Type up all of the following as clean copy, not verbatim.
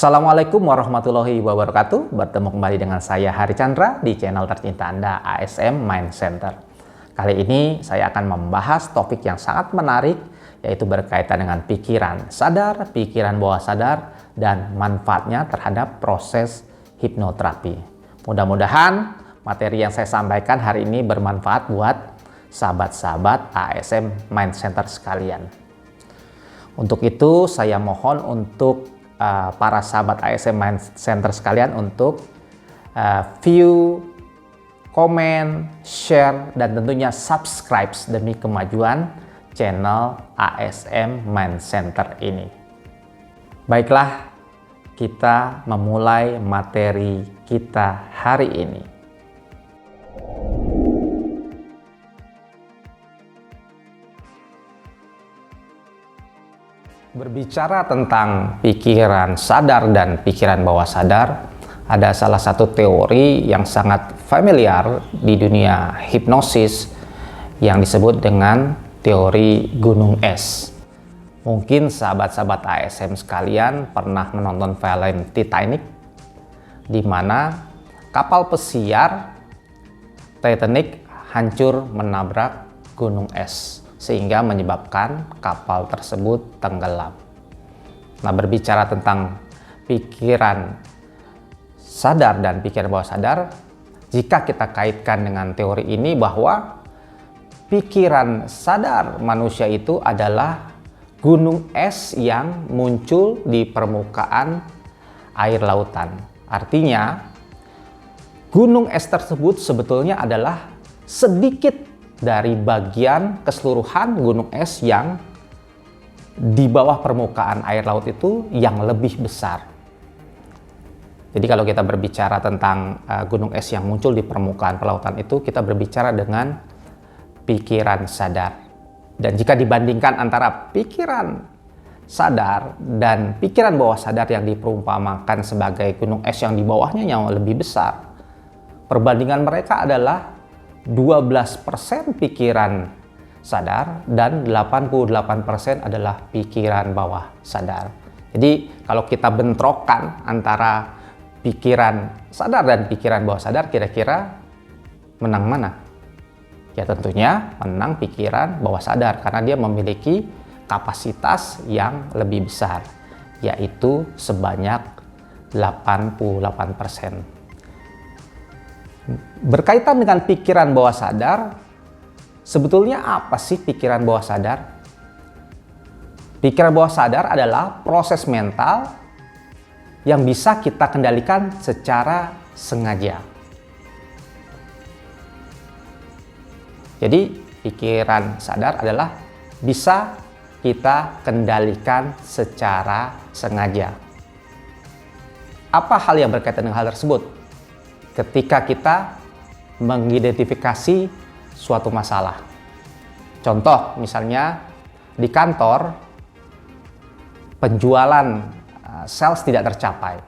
Assalamualaikum warahmatullahi wabarakatuh. Bertemu kembali dengan saya Hari Chandra di channel tercinta Anda, ASM Mind Center. Kali ini saya akan membahas topik yang sangat menarik, yaitu berkaitan dengan pikiran sadar, pikiran bawah sadar, dan manfaatnya terhadap proses hipnoterapi. Mudah-mudahan materi yang saya sampaikan hari ini bermanfaat buat sahabat-sahabat ASM Mind Center sekalian. Untuk itu saya mohon untuk para sahabat ASM Mind Center sekalian untuk view, komen, share, dan tentunya subscribe demi kemajuan channel ASM Mind Center ini. Baiklah, kita memulai materi kita hari ini. Berbicara tentang pikiran sadar dan pikiran bawah sadar, ada salah satu teori yang sangat familiar di dunia hipnosis yang disebut dengan teori gunung es. Mungkin sahabat-sahabat ASM sekalian pernah menonton film Titanic, di mana kapal pesiar Titanic hancur menabrak gunung es, sehingga menyebabkan kapal tersebut tenggelam. Nah, berbicara tentang pikiran sadar dan pikiran bawah sadar, jika kita kaitkan dengan teori ini bahwa pikiran sadar manusia itu adalah gunung es yang muncul di permukaan air lautan. Artinya, gunung es tersebut sebetulnya adalah sedikit dari bagian keseluruhan gunung es yang di bawah permukaan air laut itu yang lebih besar. Jadi kalau kita berbicara tentang gunung es yang muncul di permukaan pelautan itu, kita berbicara dengan pikiran sadar. Dan jika dibandingkan antara pikiran sadar dan pikiran bawah sadar yang diperumpamakan sebagai gunung es yang di bawahnya yang lebih besar, perbandingan mereka adalah 12% pikiran sadar dan 88% adalah pikiran bawah sadar. Jadi kalau kita bentrokan antara pikiran sadar dan pikiran bawah sadar, kira-kira menang mana? Ya tentunya menang pikiran bawah sadar, karena dia memiliki kapasitas yang lebih besar, yaitu sebanyak 88%. Berkaitan dengan pikiran bawah sadar, sebetulnya apa sih pikiran bawah sadar? Pikiran bawah sadar adalah proses mental yang bisa kita kendalikan secara sengaja. Jadi, pikiran sadar adalah bisa kita kendalikan secara sengaja. Apa hal yang berkaitan dengan hal tersebut? Ketika kita mengidentifikasi suatu masalah. Contoh, misalnya di kantor penjualan sales tidak tercapai.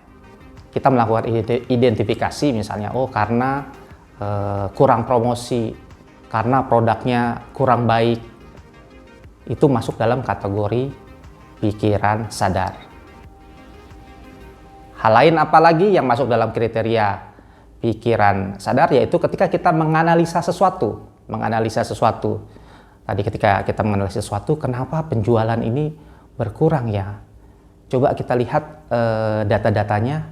Kita melakukan identifikasi, misalnya, karena kurang promosi, karena produknya kurang baik. Itu masuk dalam kategori pikiran sadar. Hal lain apalagi yang masuk dalam kriteria pikiran sadar, yaitu ketika kita menganalisa sesuatu. Tadi ketika kita menganalisa sesuatu, kenapa penjualan ini berkurang ya? Coba kita lihat data-datanya,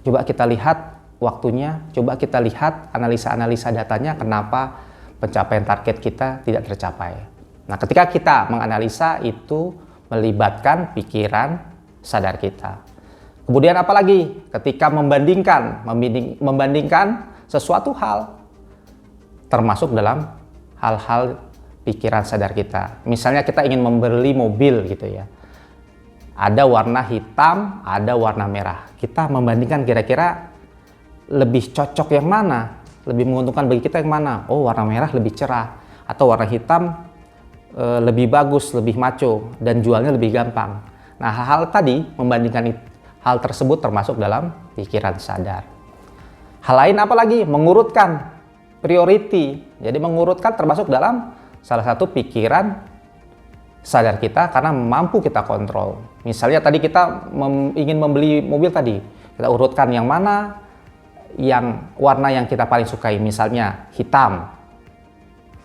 coba kita lihat waktunya, coba kita lihat analisa-analisa datanya, kenapa pencapaian target kita tidak tercapai. Nah, ketika kita menganalisa, itu melibatkan pikiran sadar kita. Kemudian apalagi ketika membandingkan sesuatu hal, termasuk dalam hal-hal pikiran sadar kita. Misalnya kita ingin membeli mobil gitu ya. Ada warna hitam, ada warna merah. Kita membandingkan kira-kira lebih cocok yang mana, lebih menguntungkan bagi kita yang mana. Oh, warna merah lebih cerah, atau warna hitam lebih bagus, lebih maco, dan jualnya lebih gampang. Nah, hal-hal tadi membandingkan hal tersebut termasuk dalam pikiran sadar. Hal lain apalagi? Mengurutkan priority. Jadi mengurutkan termasuk dalam salah satu pikiran sadar kita karena mampu kita kontrol. Misalnya tadi kita ingin membeli mobil tadi, kita urutkan yang mana yang warna yang kita paling sukai, misalnya hitam.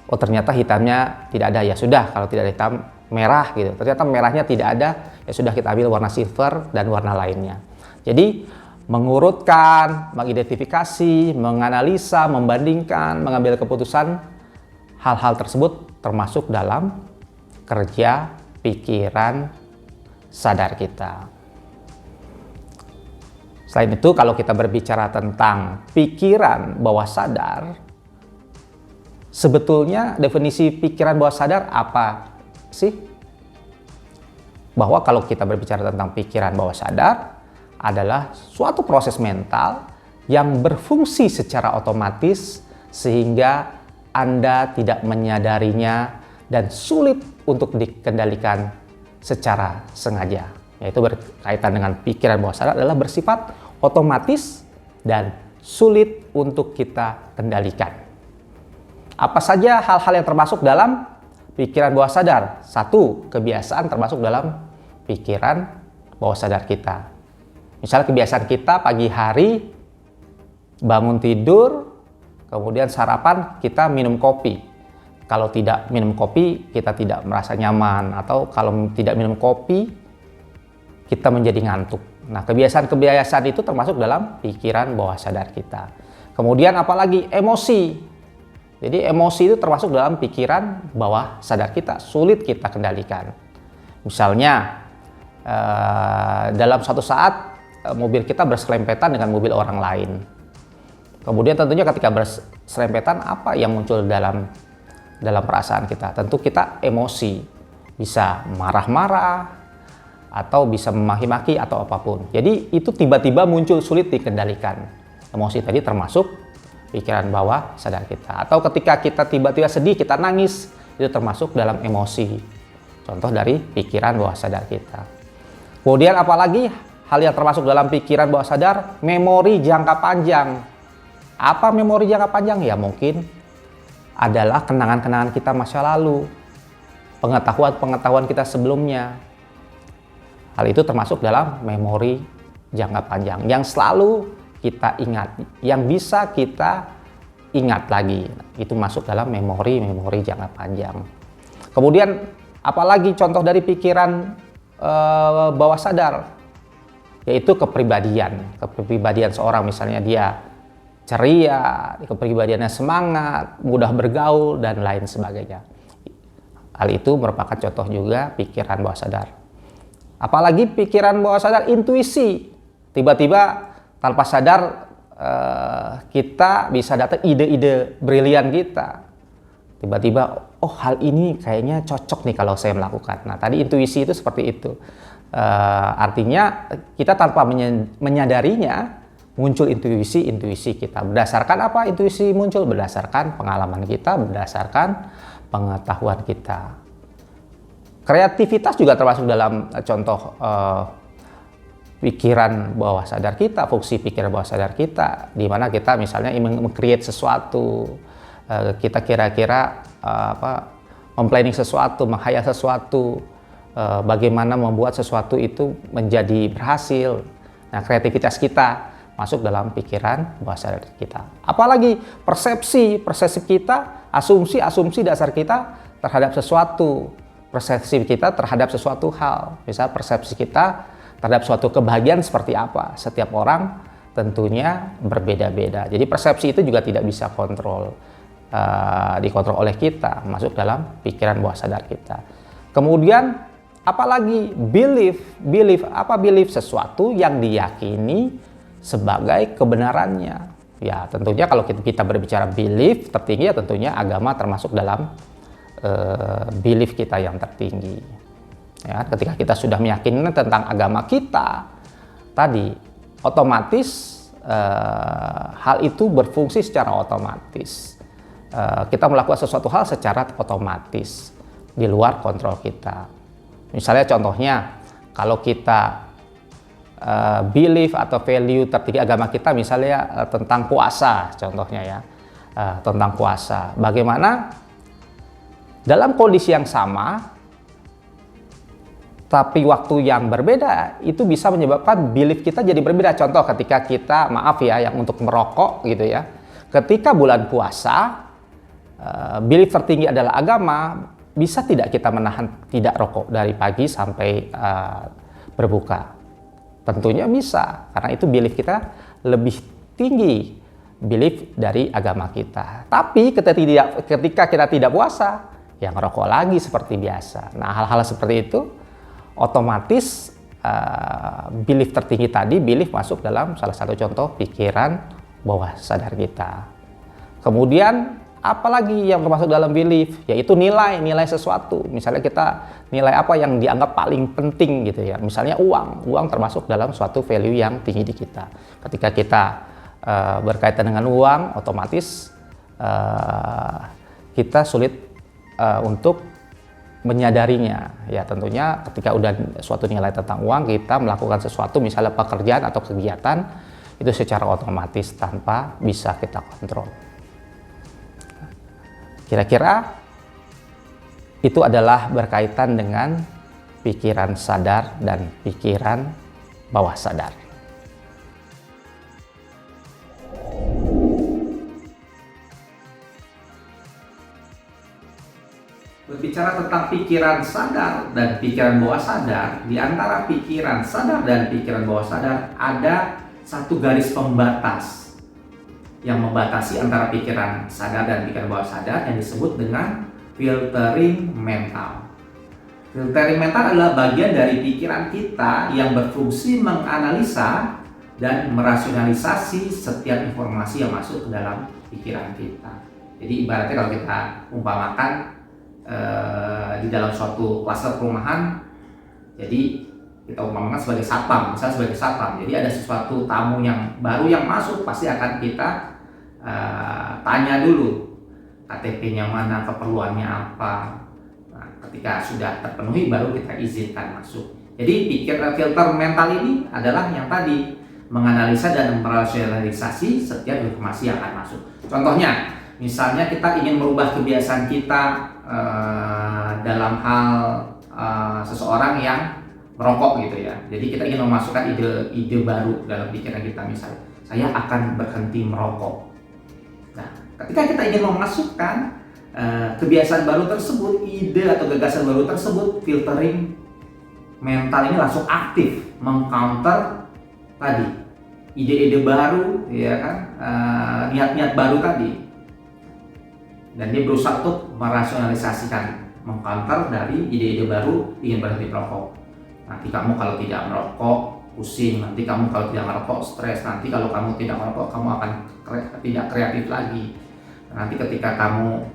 Oh ternyata hitamnya tidak ada, ya sudah, kalau tidak ada hitam, merah gitu. Ternyata merahnya tidak ada, ya sudah kita ambil warna silver dan warna lainnya. Jadi mengurutkan, mengidentifikasi, menganalisa, membandingkan, mengambil keputusan, hal-hal tersebut termasuk dalam kerja pikiran sadar kita. Selain itu, kalau kita berbicara tentang pikiran bawah sadar, sebetulnya definisi pikiran bawah sadar apa sih? Bahwa kalau kita berbicara tentang pikiran bawah sadar adalah suatu proses mental yang berfungsi secara otomatis sehingga Anda tidak menyadarinya dan sulit untuk dikendalikan secara sengaja. Yaitu berkaitan dengan pikiran bawah sadar adalah bersifat otomatis dan sulit untuk kita kendalikan. Apa saja hal-hal yang termasuk dalam pikiran bawah sadar? 1. Kebiasaan termasuk dalam pikiran bawah sadar kita. Misalnya kebiasaan kita pagi hari bangun tidur, kemudian sarapan kita minum kopi. Kalau tidak minum kopi, kita tidak merasa nyaman. Atau kalau tidak minum kopi, kita menjadi ngantuk. Nah, kebiasaan-kebiasaan itu termasuk dalam pikiran bawah sadar kita. Kemudian apalagi emosi. Jadi emosi itu termasuk dalam pikiran bawah sadar kita, sulit kita kendalikan. Misalnya dalam suatu saat mobil kita berselempetan dengan mobil orang lain. Kemudian tentunya ketika berselempetan, apa yang muncul dalam perasaan kita? Tentu kita emosi, bisa marah-marah, atau bisa memaki-maki atau apapun. Jadi itu tiba-tiba muncul, sulit dikendalikan. Emosi tadi termasuk pikiran bawah sadar kita. Atau ketika kita tiba-tiba sedih, kita nangis, itu termasuk dalam emosi. Contoh dari pikiran bawah sadar kita. Kemudian apalagi hal yang termasuk dalam pikiran bawah sadar, memori jangka panjang. Apa memori jangka panjang? Ya mungkin adalah kenangan-kenangan kita masa lalu, pengetahuan-pengetahuan kita sebelumnya. Hal itu termasuk dalam memori jangka panjang yang selalu kita ingat, yang bisa kita ingat lagi. Itu masuk dalam memori jangka panjang. Kemudian apalagi contoh dari pikiran bawah sadar, yaitu kepribadian seorang. Misalnya dia ceria, kepribadiannya semangat, mudah bergaul, dan lain sebagainya. Hal itu merupakan contoh juga pikiran bawah sadar. Apalagi pikiran bawah sadar, intuisi. Tiba-tiba tanpa sadar kita bisa dapat ide-ide brilian kita. Tiba-tiba, oh hal ini kayaknya cocok nih kalau saya melakukan. Nah tadi intuisi itu seperti itu. Artinya kita tanpa menyadarinya muncul intuisi kita. Berdasarkan apa intuisi muncul? Berdasarkan pengalaman kita, berdasarkan pengetahuan kita. Kreativitas juga termasuk dalam contoh pikiran bawah sadar kita, fungsi pikiran bawah sadar kita, di mana kita misalnya ingin meng-create sesuatu, kita kira-kira memplanning sesuatu, menghayal sesuatu, bagaimana membuat sesuatu itu menjadi berhasil. Nah, kreativitas kita masuk dalam pikiran bawah sadar kita. Apalagi persepsi kita, asumsi dasar kita terhadap sesuatu. Persepsi kita terhadap sesuatu hal, misal persepsi kita terhadap suatu kebahagiaan seperti apa. Setiap orang tentunya berbeda-beda. Jadi persepsi itu juga tidak bisa dikontrol oleh kita, masuk dalam pikiran bawah sadar kita. Kemudian apalagi belief, sesuatu yang diyakini sebagai kebenarannya. Ya tentunya kalau kita berbicara belief tertinggi, ya tentunya agama termasuk dalam belief kita yang tertinggi. Ya, ketika kita sudah meyakini tentang agama kita tadi, otomatis hal itu berfungsi secara otomatis. Kita melakukan sesuatu hal secara otomatis di luar kontrol kita. Misalnya contohnya, kalau kita belief atau value tertinggi agama kita misalnya tentang puasa, contohnya ya, tentang puasa. Bagaimana dalam kondisi yang sama tapi waktu yang berbeda itu bisa menyebabkan belief kita jadi berbeda. Contoh ketika kita, maaf ya, yang untuk merokok gitu ya, ketika bulan puasa, belief tertinggi adalah agama, bisa tidak kita menahan tidak rokok dari pagi sampai berbuka? Tentunya bisa, karena itu belief kita lebih tinggi, belief dari agama kita. Tapi ketika kita tidak puasa, yang rokok lagi seperti biasa. Nah, hal-hal seperti itu otomatis belief tertinggi tadi, belief masuk dalam salah satu contoh pikiran bawah sadar kita. Kemudian apalagi yang termasuk dalam belief, yaitu nilai sesuatu. Misalnya kita nilai apa yang dianggap paling penting gitu ya. Misalnya uang termasuk dalam suatu value yang tinggi di kita. Ketika kita berkaitan dengan uang, otomatis kita sulit untuk menyadarinya. Ya tentunya ketika udah suatu nilai tentang uang, kita melakukan sesuatu, misalnya pekerjaan atau kegiatan, itu secara otomatis tanpa bisa kita kontrol. Kira-kira itu adalah berkaitan dengan pikiran sadar dan pikiran bawah sadar. Berbicara tentang pikiran sadar dan pikiran bawah sadar, di antara pikiran sadar dan pikiran bawah sadar ada satu garis pembatas yang membatasi antara pikiran sadar dan pikiran bawah sadar yang disebut dengan filtering mental. Filtering mental adalah bagian dari pikiran kita yang berfungsi menganalisa dan merasionalisasi setiap informasi yang masuk ke dalam pikiran kita. Jadi ibaratnya kalau kita umpamakan di dalam suatu klaster perumahan, jadi kita umpamakan sebagai satpam, misalnya sebagai satpam. Jadi ada sesuatu tamu yang baru yang masuk, pasti akan kita tanya dulu KTP-nya mana, keperluannya apa. Nah, ketika sudah terpenuhi baru kita izinkan masuk. Jadi filter mental ini adalah yang tadi menganalisa dan merasionalisasi setiap informasi yang akan masuk. Contohnya, misalnya kita ingin merubah kebiasaan kita dalam hal seseorang yang merokok gitu ya. Jadi kita ingin memasukkan ide baru dalam pikiran kita, misalnya saya akan berhenti merokok. Nah, ketika kita ingin memasukkan kebiasaan baru tersebut, ide atau gagasan baru tersebut, filtering mental ini langsung aktif mengcounter tadi ide-ide baru, ya kan, niat-niat baru tadi. Dan dia berusaha untuk merasionalisasikan, mengcounter dari ide-ide baru ingin berhenti merokok. Nanti kamu kalau tidak merokok pusing, nanti kamu kalau tidak merokok stres, nanti kalau kamu tidak merokok kamu akan tidak kreatif lagi. Nanti ketika kamu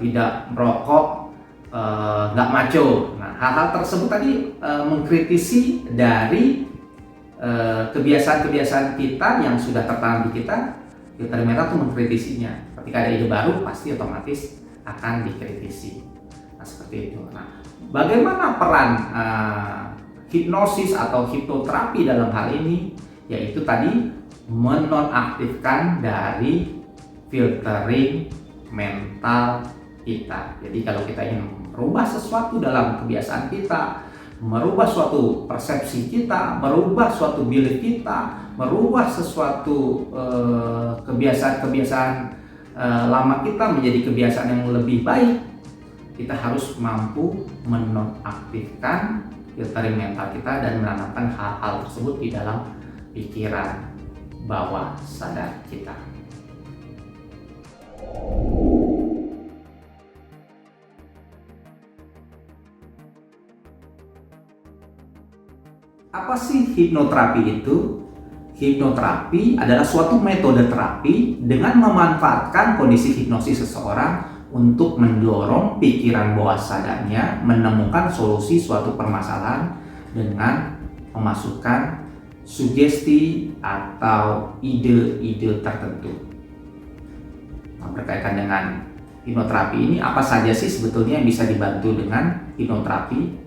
tidak merokok nggak maco. Nah, hal-hal tersebut tadi mengkritisi dari kebiasaan-kebiasaan kita yang sudah tertanam di kita. Filter mental itu mengkritisinya. Ketika ada ide baru pasti otomatis akan dikritisi. Nah, seperti itu. Nah, bagaimana peran hipnosis atau hipnoterapi dalam hal ini? Yaitu tadi menonaktifkan dari filtering mental kita. Jadi kalau kita ingin merubah sesuatu dalam kebiasaan kita, merubah suatu persepsi kita, merubah suatu belief kita, merubah sesuatu kebiasaan-kebiasaan lama kita menjadi kebiasaan yang lebih baik, kita harus mampu menonaktifkan filtering mental kita dan menanamkan hal-hal tersebut di dalam pikiran bawah sadar kita. Apa sih hipnoterapi itu? Hipnoterapi adalah suatu metode terapi dengan memanfaatkan kondisi hipnosis seseorang untuk mendorong pikiran bawah sadarnya menemukan solusi suatu permasalahan dengan memasukkan sugesti atau ide-ide tertentu. Nah, berkaitan dengan hipnoterapi ini, apa saja sih sebetulnya yang bisa dibantu dengan hipnoterapi?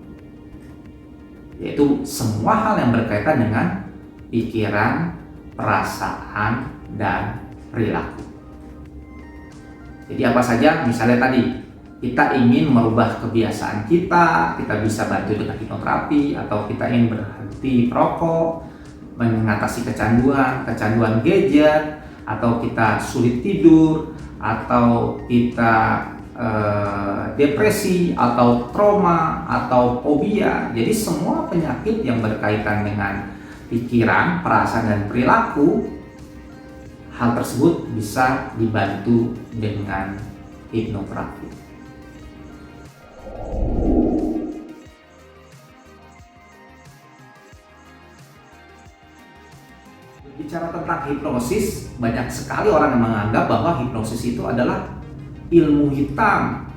Yaitu semua hal yang berkaitan dengan pikiran, perasaan, dan perilaku. Jadi apa saja? Misalnya tadi kita ingin merubah kebiasaan kita bisa bantu dengan hipnoterapi, atau kita ingin berhenti merokok, mengatasi kecanduan gadget, atau kita sulit tidur, atau kita depresi, atau trauma, atau fobia. Jadi semua penyakit yang berkaitan dengan pikiran, perasaan, dan perilaku, hal tersebut bisa dibantu dengan hipnoterapi. Bicara tentang hipnosis, banyak sekali orang yang menganggap bahwa hipnosis itu adalah ilmu hitam,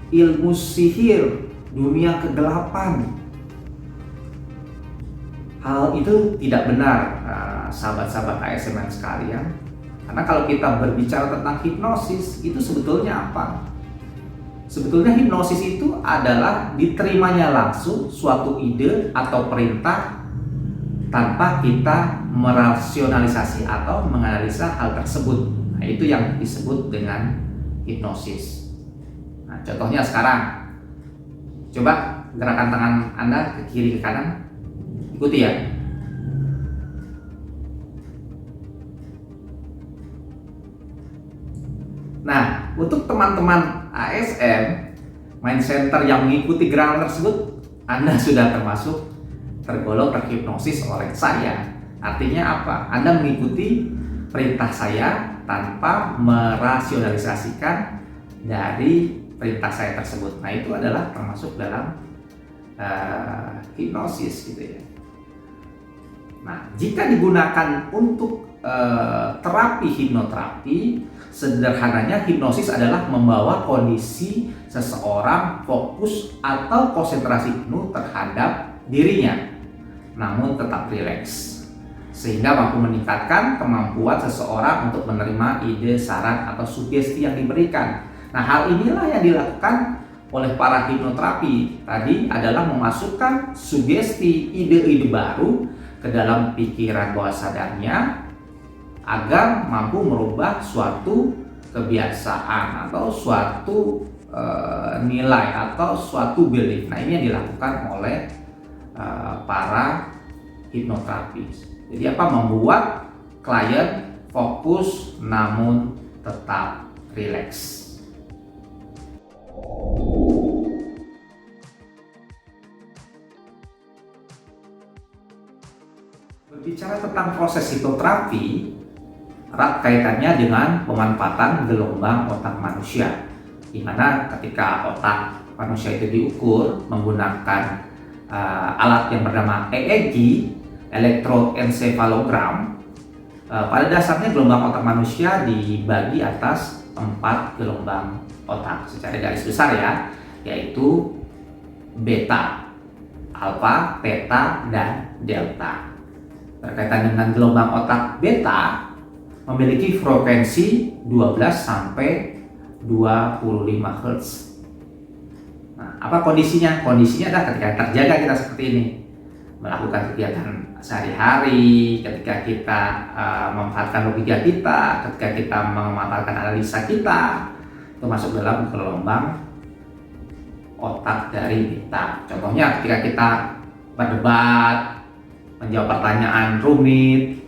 ilmu sihir, dunia kegelapan. Hal itu tidak benar, sahabat-sahabat ASMR sekalian. Karena kalau kita berbicara tentang hipnosis, itu sebetulnya apa? Sebetulnya hipnosis itu adalah diterimanya langsung suatu ide atau perintah tanpa kita merasionalisasi atau menganalisa hal tersebut. Nah, itu yang disebut dengan hipnosis. Nah, contohnya sekarang, coba gerakan tangan Anda ke kiri ke kanan, ikuti ya. Nah, untuk teman-teman ASM Mind Center yang mengikuti gerakan tersebut, Anda sudah termasuk tergolong terhipnosis oleh saya. Artinya apa? Anda mengikuti perintah saya tanpa merasionalisasikan dari perintah saya tersebut. Nah, itu adalah termasuk dalam hipnosis gitu ya. Nah, jika digunakan untuk terapi hipnoterapi, sederhananya hipnosis adalah membawa kondisi seseorang fokus atau konsentrasi penuh terhadap dirinya, namun tetap rileks, sehingga mampu meningkatkan kemampuan seseorang untuk menerima ide, saran, atau sugesti yang diberikan. Nah, hal inilah yang dilakukan oleh para hipnoterapi tadi, adalah memasukkan sugesti, ide-ide baru ke dalam pikiran bawah sadarnya agar mampu merubah suatu kebiasaan atau suatu nilai atau suatu belief. Nah, ini yang dilakukan oleh para hipnoterapis. Jadi apa? Membuat klien fokus namun tetap rileks. Berbicara tentang proses hipnoterapi, erat kaitannya dengan pemanfaatan gelombang otak manusia, di mana ketika otak manusia itu diukur menggunakan alat yang bernama EEG, elektroencephalogram. Pada dasarnya gelombang otak manusia dibagi atas 4 gelombang otak secara garis besar ya, yaitu beta, alfa, theta, dan delta. Berkaitan dengan gelombang otak beta, memiliki frekuensi 12 sampai 25 Hz. Nah, apa kondisinya? Kondisinya adalah ketika terjaga kita seperti ini, melakukan kegiatan sehari-hari, ketika kita memanfaatkan logika kita, ketika kita memanfaatkan analisa kita, itu masuk dalam gelombang otak dari beta. Contohnya ketika kita berdebat, menjawab pertanyaan rumit,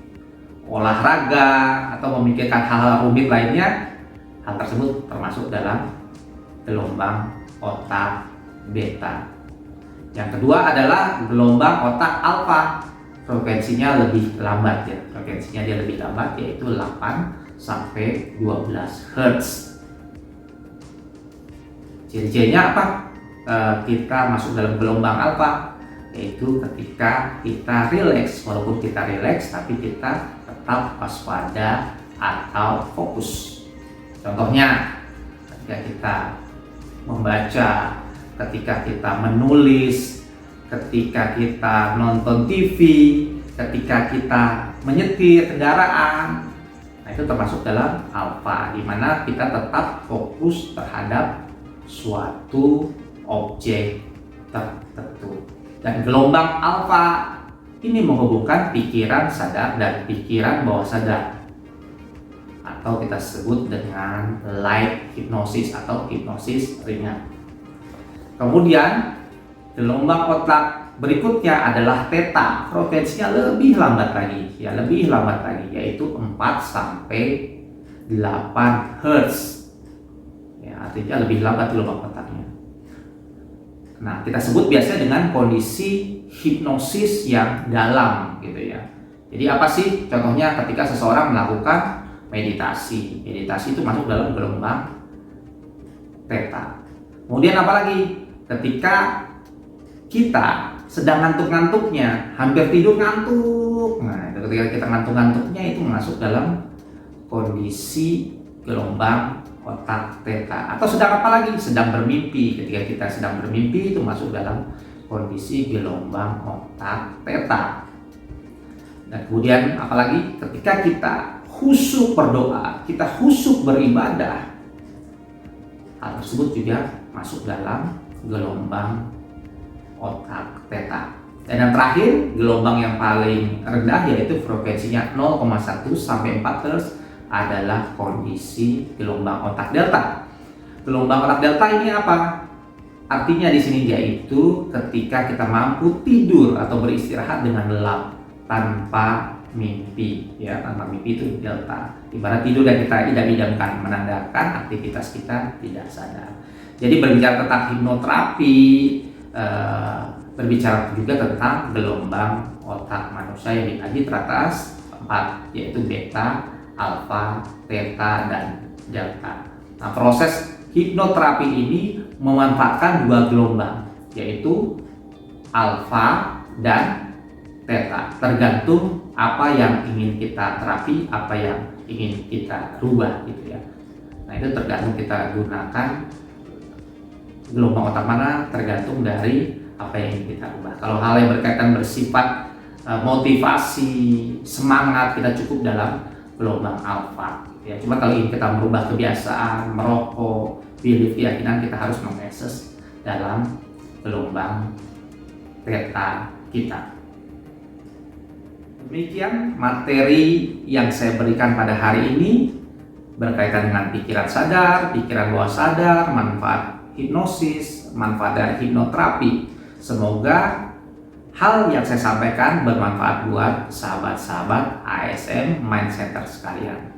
olahraga, atau memikirkan hal-hal rumit lainnya, hal tersebut termasuk dalam gelombang otak beta. Yang kedua adalah gelombang otak alfa. Frekuensinya lebih lambat ya. Frekuensinya dia lebih lambat, yaitu 8 sampai 12 Hz. Ciri-cirinya apa? Kita masuk dalam gelombang alfa, yaitu ketika kita rileks. Walaupun kita rileks, tapi kita tetap waspada atau fokus. Contohnya ketika kita membaca, ketika kita menulis, ketika kita nonton TV, ketika kita menyetir kendaraan. Nah, itu termasuk dalam alfa, di mana kita tetap fokus terhadap suatu objek tertentu. Dan gelombang alfa ini menghubungkan pikiran sadar dan pikiran bawah sadar. Nah, atau kita sebut dengan light hypnosis atau hipnosis ringan. Kemudian gelombang otak berikutnya adalah theta, frekuensinya lebih lambat lagi, yaitu 4 sampai 8 Hz. Ya, artinya lebih lambat gelombang otaknya. Nah, kita sebut biasanya dengan kondisi hipnosis yang dalam gitu ya. Jadi apa sih contohnya ketika seseorang melakukan meditasi? Meditasi itu masuk dalam gelombang theta. Kemudian apalagi ketika kita sedang ngantuk-ngantuknya, hampir tidur ngantuk. Nah, ketika kita ngantuk-ngantuknya itu masuk dalam kondisi gelombang otak theta. Atau sedang apa lagi? Sedang bermimpi. Ketika kita sedang bermimpi itu masuk dalam kondisi gelombang otak theta. Dan kemudian apalagi ketika kita khusyuk berdoa, kita khusyuk beribadah, hal tersebut juga masuk dalam gelombang otak theta. Dan yang terakhir, gelombang yang paling rendah yaitu frekuensinya 0,1 sampai 4 Hz adalah kondisi gelombang otak delta. Gelombang otak delta ini apa? Artinya di sini yaitu ketika kita mampu tidur atau beristirahat dengan lelap tanpa mimpi, ya, tanpa mimpi itu delta. Ibarat tidur dan kita idam-idamkan, menandakan aktivitas kita tidak sadar. Jadi berbicara tentang hipnoterapi, berbicara juga tentang gelombang otak manusia yang dibagi teratas 4, yaitu beta, alfa, theta, dan delta. Nah, proses hipnoterapi ini memanfaatkan 2 gelombang, yaitu alfa dan theta, tergantung apa yang ingin kita terapi, apa yang ingin kita rubah gitu ya. Nah, itu tergantung kita gunakan gelombang otak mana, tergantung dari apa yang ingin kita ubah. Kalau hal yang berkaitan bersifat motivasi, semangat, kita cukup dalam gelombang alfa. Ya, cuma kalau ingin kita merubah kebiasaan, merokok, pilih keyakinan, kita harus mengakses dalam gelombang theta kita. Demikian materi yang saya berikan pada hari ini berkaitan dengan pikiran sadar, pikiran bawah sadar, manfaat hipnosis, manfaat dari hipnoterapi. Semoga hal yang saya sampaikan bermanfaat buat sahabat-sahabat ASM Mind Center sekalian.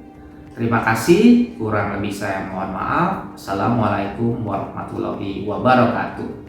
Terima kasih, kurang lebih saya mohon maaf. Assalamualaikum warahmatullahi wabarakatuh.